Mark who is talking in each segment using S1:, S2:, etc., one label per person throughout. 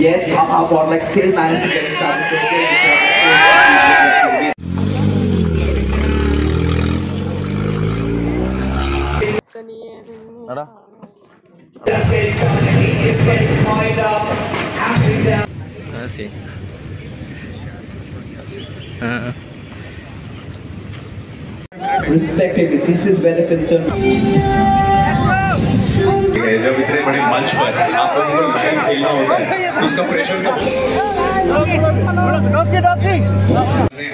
S1: Yes, our bot like still managed to get inside the circle.
S2: See.
S1: Respectively, this is where the concern.
S3: जब इतने बड़े मंच पर आपको लाइव खेलना होता है तो उसका प्रेशर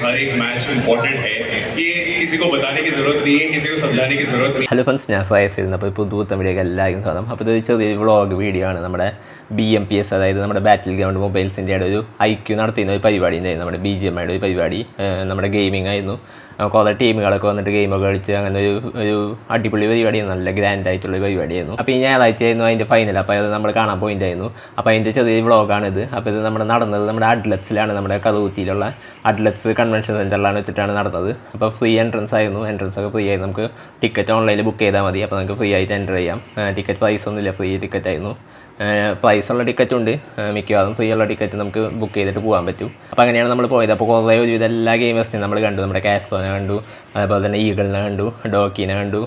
S3: हर एक मैच में इम्पोर्टेंट है ये किसी को बताने की जरूरत नहीं है किसी को समझाने की जरूरत नहीं.
S2: ഹലോ ഫ്രണ്ട്സ്, ഞാൻ സയസിരുന്നു. അപ്പോൾ പുതുപുത്തൻ വീഡിയോ എല്ലാവർക്കും സ്വാഗതം. അപ്പോൾ ഇത് ചെറിയൊരു വ്ളോഗ് വീഡിയോ ആണ്. നമ്മുടെ BMPS, അതായത് നമ്മുടെ ബാറ്റിൽ ഗ്രൗണ്ട് മൊബൈൽസ് ഇന്ത്യയുടെ ഒരു IQ നടത്തുന്ന ഒരു പരിപാടി ഉണ്ടായിരുന്നു. നമ്മുടെ BGMIയുടെ ഒരു പരിപാടി, നമ്മുടെ ഗെയിമിംഗ് ആയിരുന്നു. കുറേ ടീമുകളൊക്കെ വന്നിട്ട് ഗെയിമൊക്കെ കളിച്ച് അങ്ങനെ ഒരു അടിപൊളി പരിപാടിയായിരുന്നു. നല്ല ഗ്രാൻഡ് ആയിട്ടുള്ള പരിപാടിയായിരുന്നു. അപ്പോൾ ഈ ഞായറാഴ്ചയായിരുന്നു അതിൻ്റെ ഫൈനൽ. അപ്പോൾ അത് നമ്മൾ കാണാൻ പോയിട്ടായിരുന്നു. അപ്പോൾ അതിൻ്റെ ചെറിയൊരു വ്ളോഗാണിത്. അപ്പോൾ ഇത് നമ്മുടെ നടന്നത് നമ്മുടെ അഡ്ലറ്റ്സിലാണ്, നമ്മുടെ കറുകുത്തിയിലുള്ള അഡ്ലറ്റ്സ് കൺവെൻഷൻ സെൻറ്ററിലാണ് വെച്ചിട്ടാണ് നടന്നത്. അപ്പോൾ ഫ്രീ എൻട്രൻസ് ആയിരുന്നു. എൻട്രൻസ് ഒക്കെ ഫ്രീ ആയിരുന്നു. നമുക്ക് ടിക്കറ്റ് ഓൺലൈനിൽ ബുക്ക് ചെയ്താൽ മതി. അപ്പോൾ നമുക്ക് ഫ്രീ ആയിട്ട് എൻ്റർ ചെയ്യാം. ടിക്കറ്റ് പ്രൈസ് ഒന്നുമില്ല, ഫ്രീ ടിക്കറ്റ് ആയിരുന്നു. പ്രൈസുള്ള ടിക്കറ്റ് ഉണ്ട്, മിക്കവാറും ഫ്രീ ഉള്ള ടിക്കറ്റ് നമുക്ക് ബുക്ക് ചെയ്തിട്ട് പോകാൻ പറ്റും. അപ്പോൾ അങ്ങനെയാണ് നമ്മൾ പോയത്. അപ്പോൾ കുറേ ഒരുവിധം എല്ലാ ഗെയിമേഴ്സിനെയും നമ്മൾ കണ്ടു. നമ്മുടെ കാസ്ട്രോനെ കണ്ടു, അതേപോലെ തന്നെ ഈഗിളിനെ കണ്ടു, ഡോക്കിനെ കണ്ടു,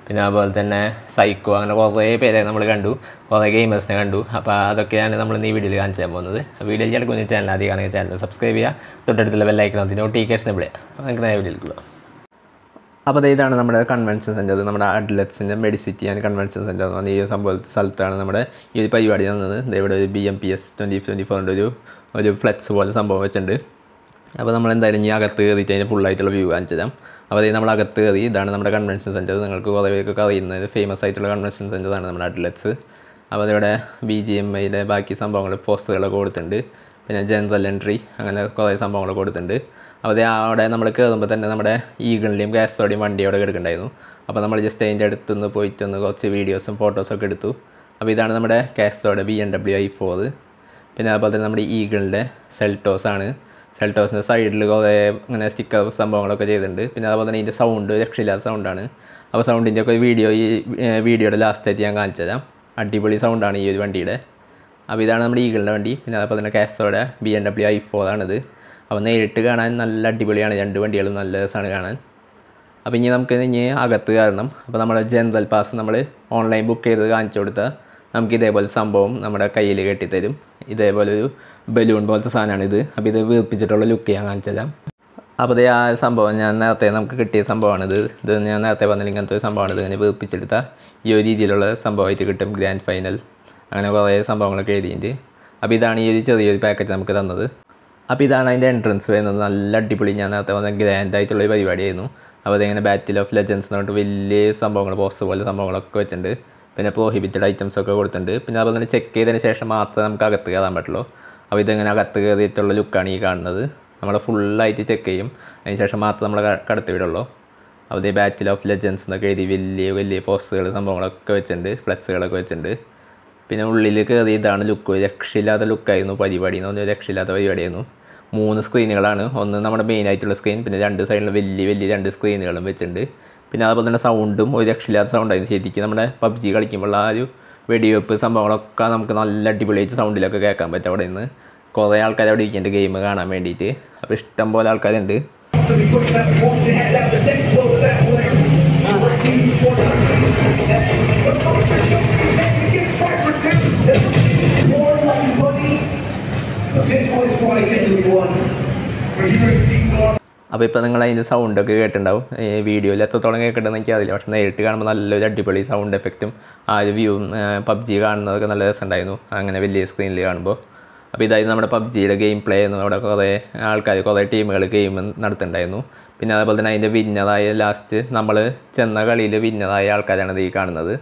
S2: പിന്നെ അതുപോലെ തന്നെ സൈക്കോ, അങ്ങനെ കുറേ പേരെ നമ്മൾ കണ്ടു, കുറേ ഗെയിമേഴ്സിനെ കണ്ടു. അപ്പോൾ അതൊക്കെയാണ് നമ്മൾ ഈ വീഡിയോയിൽ കാണിച്ചു തരാൻ പോകുന്നത്. വീഡിയോയിൽ കിടക്കുന്ന ചാനൽ ആദ്യമാണെങ്കിൽ ചാനൽ സബ്സ്ക്രൈബ് ചെയ്യുക, തൊട്ടടുത്തുള്ള ബെല്ലൈക്കൺ നോട്ടിഫിക്കേഷൻ ഇവിടെ. നമുക്ക് നേരെ വീഡിയോയിൽ പോകാം. അപ്പോൾ ഇതാണ് നമ്മുടെ കൺവെൻഷൻ സെൻറ്റർ, നമ്മുടെ അഡ്ലറ്റ്സിൻ്റെ മെഡിസിറ്റി ആൻഡ് കൺവെൻഷൻ സെൻറ്റർ എന്ന് പറഞ്ഞാൽ ഈ സംഭവത്തെ സ്ഥലത്താണ് നമ്മുടെ ഈ ഒരു പരിപാടി നടന്നത്. ഇവിടെ ഒരു BMPS 2024 ഒരു ഫ്ലെക്സ് പോലെ സംഭവം വെച്ചിട്ടുണ്ട്. അപ്പോൾ നമ്മൾ എന്തായാലും ഈ അകത്ത് കയറിയിട്ട് അതിൻ്റെ ഫുള്ളായിട്ടുള്ള വ്യൂ കാണിച്ചു തരാം. അപ്പോൾ അതായത് നമ്മൾ അകത്ത് കയറി, ഇതാണ് നമ്മുടെ കൺവെൻഷൻ സെൻറ്റർ. നിങ്ങൾക്ക് കുറേ പേർക്കൊക്കെ അറിയുന്നത് ഫേമസ് ആയിട്ടുള്ള കൺവെൻഷൻ സെൻറ്ററാണ് നമ്മുടെ അഡ്ലറ്റ്സ്. അപ്പോൾ അതിവിടെ BGMIയുടെ ബാക്കി സംഭവങ്ങൾ പോസ്റ്ററുകളൊക്കെ കൊടുത്തിട്ടുണ്ട്. പിന്നെ ജനറൽ എൻട്രി, അങ്ങനെ കുറേ സംഭവങ്ങളൊക്കെ കൊടുത്തിട്ടുണ്ട്. അപ്പോൾ അവിടെ നമ്മൾ കയറുമ്പോൾ തന്നെ നമ്മുടെ ഈഗിളിൻ്റെയും കാസ്ട്രോയുടെയും വണ്ടി അവിടെ കിടക്കുന്നുണ്ടായിരുന്നു. അപ്പോൾ നമ്മൾ ജസ്റ്റ് അതിൻ്റെ അടുത്തുനിന്ന് പോയിട്ടൊന്ന് കുറച്ച് വീഡിയോസും ഫോട്ടോസൊക്കെ എടുത്തു. അപ്പോൾ ഇതാണ് നമ്മുടെ കാസ്ട്രോയുടെ BMW i4. പിന്നെ അതുപോലെ തന്നെ നമ്മുടെ ഈഗിളിൻ്റെ സെൽട്ടോസാണ്. സെൽട്ടോസിൻ്റെ സൈഡിൽ കുറേ ഇങ്ങനെ സ്റ്റിക്കർ സംഭവങ്ങളൊക്കെ ചെയ്തിട്ടുണ്ട്. പിന്നെ അതുപോലെ തന്നെ ഇതിൻ്റെ സൗണ്ട് രക്ഷയില്ലാത്ത സൗണ്ടാണ്. അപ്പോൾ സൗണ്ടിൻ്റെ ഒക്കെ ഒരു വീഡിയോ ഈ വീഡിയോയുടെ ലാസ്റ്റായിട്ട് ഞാൻ കാണിച്ചു തരാം. അടിപൊളി സൗണ്ടാണ് ഈ ഒരു വണ്ടിയുടെ. അപ്പോൾ ഇതാണ് നമ്മുടെ ഈഗിളിൻ്റെ വണ്ടി. പിന്നെ അതുപോലെ തന്നെ കാസ്ട്രോയുടെ BMW i4 ആണിത്. അപ്പോൾ നേരിട്ട് കാണാൻ നല്ല അടിപൊളിയാണ്, രണ്ട് വണ്ടികളും നല്ല രസമാണ് കാണാൻ. അപ്പോൾ ഇനി നമുക്ക് അകത്ത് കയറണം. അപ്പോൾ നമ്മുടെ ജനറൽ പാസ് നമ്മൾ ഓൺലൈൻ ബുക്ക് ചെയ്ത് കാണിച്ചു കൊടുത്താൽ നമുക്ക് ഇതേപോലെ സംഭവം നമ്മുടെ കയ്യിൽ കെട്ടിത്തരും. ഇതേപോലെ ഒരു ബലൂൺ പോലത്തെ സാധനമാണിത്. അപ്പോൾ ഇത് വീർപ്പിച്ചിട്ടുള്ള ലുക്ക് ഞാൻ കാണിച്ചു തരാം. അപ്പോൾ ആ സംഭവം ഞാൻ നേരത്തെ നമുക്ക് കിട്ടിയ സംഭവമാണിത്. ഇത് ഞാൻ നേരത്തെ പറഞ്ഞാൽ ഇങ്ങനത്തെ ഒരു സംഭവമാണിത്. ഇങ്ങനെ വീർപ്പിച്ചെടുത്താൽ ഈ ഒരു രീതിയിലുള്ള സംഭവമായിട്ട് കിട്ടും. ഗ്രാൻഡ് ഫൈനൽ അങ്ങനെ കുറേ സംഭവങ്ങളൊക്കെ എഴുതിയിട്ട്. അപ്പോൾ ഇതാണ് ഈ ഒരു ചെറിയൊരു പാക്കറ്റ് നമുക്ക് തന്നത്. അപ്പോൾ ഇതാണ് അതിൻ്റെ എൻട്രൻസ് വരുന്നത്. നല്ല അടിപൊളി, ഞാൻ നേരത്തെ പറഞ്ഞ ഗ്രാൻഡായിട്ടുള്ളൊരു പരിപാടിയായിരുന്നു. അപ്പോൾ അതിങ്ങനെ ബാറ്റിൽ ഓഫ് ലെജൻസ് എന്ന് പറഞ്ഞിട്ട് വലിയ സംഭവങ്ങൾ, പോസ്റ്റർ പോലെ സംഭവങ്ങളൊക്കെ വെച്ചിട്ടുണ്ട്. പിന്നെ പ്രോഹിബിറ്റഡ് ഐറ്റംസൊക്കെ കൊടുത്തിട്ടുണ്ട്. പിന്നെ അതുപോലെ തന്നെ ചെക്ക് ചെയ്തതിന് ശേഷം മാത്രമേ നമുക്ക് അകത്ത് കയറാൻ പറ്റുള്ളൂ. അപ്പോൾ ഇതിങ്ങനെ അകത്ത് കയറിയിട്ടുള്ള ലുക്കാണ് ഈ കാണുന്നത്. നമ്മൾ ഫുള്ളായിട്ട് ചെക്ക് ചെയ്യും, അതിന് ശേഷം മാത്രം നമ്മൾ കടത്തി വിടുള്ളൂ. അപ്പോൾ ഈ ബാറ്റിൽ ഓഫ് ലെജൻസ് എന്നൊക്കെ എഴുതി വലിയ വലിയ പോസ്റ്ററുകൾ സംഭവങ്ങളൊക്കെ വെച്ചിട്ടുണ്ട്, ഫ്ലെക്സുകളൊക്കെ വെച്ചിട്ടുണ്ട്. പിന്നെ ഉള്ളിൽ കയറി ഇതാണ് ലുക്ക്. രക്ഷയില്ലാത്ത ലുക്കായിരുന്നു പരിപാടി എന്ന് പറഞ്ഞാൽ, രക്ഷയില്ലാത്ത പരിപാടിയായിരുന്നു. 3 സ്ക്രീനുകളാണ്. ഒന്ന് നമ്മുടെ മെയിനായിട്ടുള്ള സ്ക്രീൻ, പിന്നെ 2 സൈഡിലും വലിയ വലിയ 2 സ്ക്രീനുകളും വെച്ചിട്ടുണ്ട്. പിന്നെ അതുപോലെ തന്നെ സൗണ്ടും ഒരു രക്ഷയില്ലാത്ത സൗണ്ടായിരുന്നു. ശരിക്കും നമ്മുടെ PUBG കളിക്കുമ്പോൾ ആ ഒരു വെടിവെപ്പ് സംഭവങ്ങളൊക്കെ നമുക്ക് നല്ല അടിപൊളിയായിട്ട് സൗണ്ടിലൊക്കെ കേൾക്കാൻ പറ്റും. അവിടെ നിന്ന് കുറേ ആൾക്കാർ അവിടെ ഇരിക്കുന്നുണ്ട് ഗെയിം കാണാൻ വേണ്ടിയിട്ട്. അപ്പോൾ ഇഷ്ടം പോലെ ആൾക്കാരുണ്ട്. അപ്പോൾ ഇപ്പോൾ നിങ്ങൾ അതിൻ്റെ സൗണ്ടൊക്കെ കേട്ടിട്ടുണ്ടാവും. വീഡിയോയിൽ എത്രത്തോളം കേൾക്കേണ്ടതെന്ന് എനിക്കറിയില്ല, പക്ഷേ നേരിട്ട് കാണുമ്പോൾ നല്ലൊരു അടിപൊളി സൗണ്ട് എഫക്റ്റും ആ ഒരു വ്യൂവും PUBG കാണുന്നതൊക്കെ നല്ല രസമുണ്ടായിരുന്നു അങ്ങനെ വലിയ സ്ക്രീനിൽ കാണുമ്പോൾ. അപ്പോൾ ഇതായിരുന്നു നമ്മുടെ PUBGയുടെ ഗെയിം പ്ലേ ആയിരുന്നു. അവിടെ കുറേ ആൾക്കാർ, കുറേ ടീമുകൾ ഗെയിം നടത്തുന്നുണ്ടായിരുന്നു. പിന്നെ അതുപോലെ തന്നെ അതിൻ്റെ വിന്നറായ ലാസ്റ്റ് നമ്മൾ ചെന്ന കളിയിൽ വിന്നറായ ആൾക്കാരാണ് ഈ കാണുന്നത്.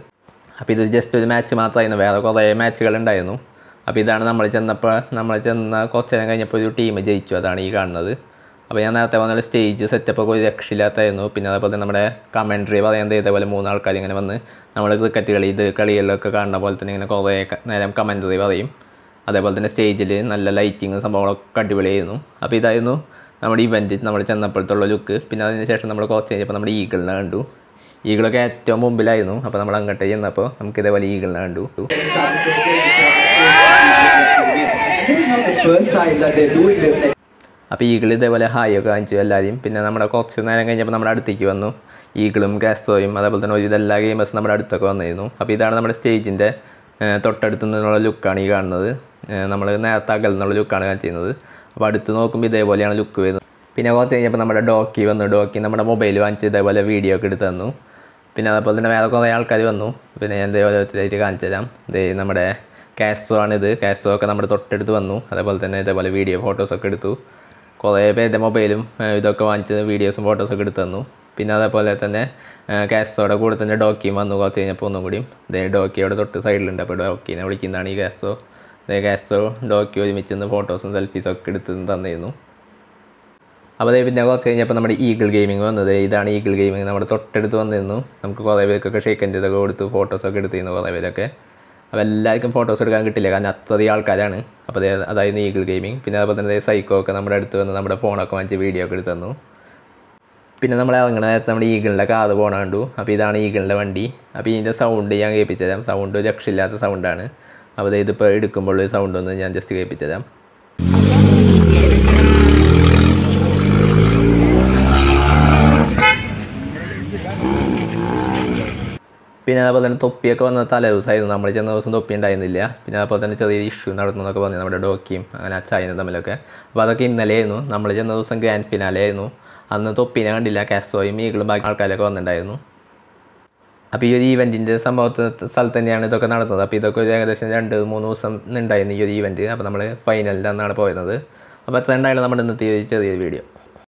S2: അപ്പോൾ ഇത് ജസ്റ്റ് ഒരു മാച്ച് മാത്രമായിരുന്നു, വേറെ കുറേ മാച്ചുകളുണ്ടായിരുന്നു. അപ്പോൾ ഇതാണ് നമ്മൾ ചെന്ന കുറച്ച് നേരം കഴിഞ്ഞപ്പോൾ ഒരു ടീം ജയിച്ചു, അതാണ് ഈ കാണുന്നത്. അപ്പോൾ ഞാൻ നേരത്തെ പറഞ്ഞ സ്റ്റേജ് സെറ്റപ്പൊക്കെ ഒരു രക്ഷയില്ലാത്തായിരുന്നു. പിന്നെ അതേപോലെ തന്നെ നമ്മുടെ കമൻട്രി പറയുന്നത് ഇതേപോലെ 3 ആൾക്കാർ ഇങ്ങനെ വന്ന് നമ്മൾ ക്രിക്കറ്റ് കളികളിലൊക്കെ കാണുന്ന പോലെ തന്നെ ഇങ്ങനെ കുറേ നേരം കമൻട്രി പറയും. അതേപോലെ തന്നെ സ്റ്റേജിൽ നല്ല ലൈറ്റിങ് സംഭവങ്ങളൊക്കെ അടിപൊളിയായിരുന്നു. അപ്പോൾ ഇതായിരുന്നു നമ്മുടെ ഇവൻറ്റ് നമ്മൾ ചെന്നപ്പോഴത്തുള്ള ലുക്ക്. പിന്നെ അതിന് ശേഷം നമ്മൾ കുറച്ച് കഴിഞ്ഞപ്പോൾ നമ്മുടെ ഈഗിളിനെ കണ്ടു. ഈഗിളൊക്കെ ഏറ്റവും മുമ്പിലായിരുന്നു. അപ്പോൾ നമ്മൾ അങ്ങോട്ട് ചെന്നപ്പോൾ നമുക്ക് ഇതേപോലെ ഈഗിളിനെ കണ്ടു.
S1: first time that they're doing this.
S2: അപ്പോൾ ഈഗിൾ ഇതേപോലെ ഹായൊക്കെ കാണിച്ചു എല്ലാവരെയും. പിന്നെ നമ്മുടെ കുറച്ച് നേരം കഴിഞ്ഞപ്പോൾ നമ്മുടെ അടുത്തേക്ക് വന്നു ഈഗിളും കാസ്ട്രോയും, അതേപോലെ തന്നെ ഒരു എല്ലാ ഗെയിമേഴ്സും നമ്മുടെ അടുത്തൊക്കെ വന്നിരുന്നു. അപ്പോൾ ഇതാണ് നമ്മുടെ സ്റ്റേജിൻ്റെ തൊട്ടടുത്ത് നിന്നുള്ള ലുക്കാണ് ഈ കാണുന്നത്. നമ്മൾ നേരത്തെ അകൽ എന്നുള്ള ലുക്കാണ് കാണിച്ചിരുന്നത്. അപ്പോൾ അടുത്ത് നോക്കുമ്പോൾ ഇതേപോലെയാണ് ലുക്ക് വരുന്നത്. പിന്നെ കുറച്ച് കഴിഞ്ഞപ്പോൾ നമ്മുടെ ഡോക്കി വന്നു. ഡോക്കി നമ്മുടെ മൊബൈൽ വാങ്ങിച്ച് ഇതേപോലെ വീഡിയോ ഒക്കെ എടുത്ത് തന്നു. പിന്നെ അതേപോലെ തന്നെ വേറെ കുറേ ആൾക്കാർ വന്നു. പിന്നെ ഞാൻ ഇതേപോലെ ഒത്തിരിയായിട്ട് കാണിച്ചു തരാം. നമ്മുടെ കാസ്ട്രോ ആണിത്. കാസ്ട്രോ ഒക്കെ നമ്മുടെ തൊട്ടടുത്ത് വന്നു. അതേപോലെ തന്നെ ഇതേപോലെ വീഡിയോ ഫോട്ടോസൊക്കെ എടുത്തു. കുറേ പേരുടെ മൊബൈലും ഇതൊക്കെ വാങ്ങിച്ച് വീഡിയോസും ഫോട്ടോസൊക്കെ എടുത്ത് തന്നു. പിന്നെ അതേപോലെ തന്നെ കാസ്ട്രോയുടെ കൂടെ തന്നെ ഡോക്കിയും വന്നു. കുറച്ച് കഴിഞ്ഞപ്പോൾ ഒന്നും കൂടിയും ഡോക്കിയുടെ തൊട്ട് സൈഡിലുണ്ട്. അപ്പോൾ ഡോക്കിനെ വിളിക്കുന്നതാണ് ഈ കാസ്ട്രോ. കാസ്ട്രോ ഡോക്കി ഒരുമിച്ച് നിന്ന് ഫോട്ടോസും സെൽഫീസൊക്കെ എടുത്ത് തന്നിരുന്നു. അപ്പോൾ പിന്നെ കുറച്ച് കഴിഞ്ഞപ്പോൾ നമ്മുടെ ഈഗിൾ ഗെയിമിംഗ് വന്നത്. ഇതാണ് ഈഗിൾ ഗെയിമിംഗ്. നമ്മുടെ തൊട്ടടുത്ത് വന്നിരുന്നു. നമുക്ക് കുറേ പേർക്കൊക്കെ ഷേക്കൻ്റെ ഇതൊക്കെ കൊടുത്ത് ഫോട്ടോസൊക്കെ എടുത്തിരുന്നു കുറേ പേരൊക്കെ. അപ്പോൾ എല്ലാവർക്കും ഫോട്ടോസ് എടുക്കാൻ കിട്ടില്ല, കാരണം അത്രയും ആൾക്കാരാണ്. അപ്പോൾ അതായിരുന്നു ഈഗിൾ ഗെയിമിംഗ്. പിന്നെ അതുപോലെ തന്നെ സൈക്കോ ഒക്കെ നമ്മുടെ അടുത്ത് വന്ന് നമ്മുടെ ഫോണൊക്കെ വാങ്ങിച്ച് വീഡിയോ ഒക്കെ എടുത്ത് തന്നു. പിന്നെ നമ്മൾ ഇറങ്ങുന്ന നേരത്തെ നമ്മുടെ ഈഗിളിൻ്റെ കാറ് പോകണ കണ്ടു. അപ്പോൾ ഇതാണ് ഈഗിളിൻ്റെ വണ്ടി. അപ്പോൾ ഇതിൻ്റെ സൗണ്ട് ഞാൻ കേൾപ്പിച്ചു തരാം. സൗണ്ട് രക്ഷയില്ലാത്ത സൗണ്ടാണ്. അപ്പോൾ ഇതിപ്പോൾ എടുക്കുമ്പോൾ സൗണ്ട് ഒന്ന് ഞാൻ ജസ്റ്റ് കേൾപ്പിച്ചു തരാം. പിന്നെ അതുപോലെ തന്നെ തൊപ്പിയൊക്കെ വന്ന തലേ ദിവസമായിരുന്നു. നമ്മൾ ചെന്ന ദിവസം തൊപ്പി ഉണ്ടായിരുന്നില്ല. പിന്നെ അതുപോലെ തന്നെ ചെറിയ ഇഷ്യൂ നടന്നതൊക്കെ പറഞ്ഞു നമ്മുടെ ഡോക്കിയും അങ്ങനെ അച്ചായനും തമ്മിലൊക്കെ. അപ്പോൾ അതൊക്കെ ഇന്നലെയായിരുന്നു. നമ്മൾ ചെന്ന ദിവസം ഗ്രാൻഡ് ഫിനാലെ ആയിരുന്നു. അന്ന് തൊപ്പിനെ കണ്ടില്ല. കാസ്ട്രോയും ഈഗിളും ബാക്കി ആൾക്കാരൊക്കെ വന്നിട്ടുണ്ടായിരുന്നു. അപ്പോൾ ഈ ഒരു ഈവൻറ്റിൻ്റെ സ്ഥലത്ത് തന്നെയാണ് ഇതൊക്കെ നടന്നത്. അപ്പോൾ ഇതൊക്കെ ഒരു ഏകദേശം 2-3 ദിവസം ഉണ്ടായിരുന്നു ഈ ഒരു ഈവൻറ്റ്. അപ്പോൾ നമ്മൾ ഫൈനലിൻ്റെ അന്നാണ് പോയിരുന്നത്. അപ്പോൾ അത്ര ഉണ്ടായാലും നമ്മുടെ ഇന്നത്തെ ചെറിയൊരു വീഡിയോ.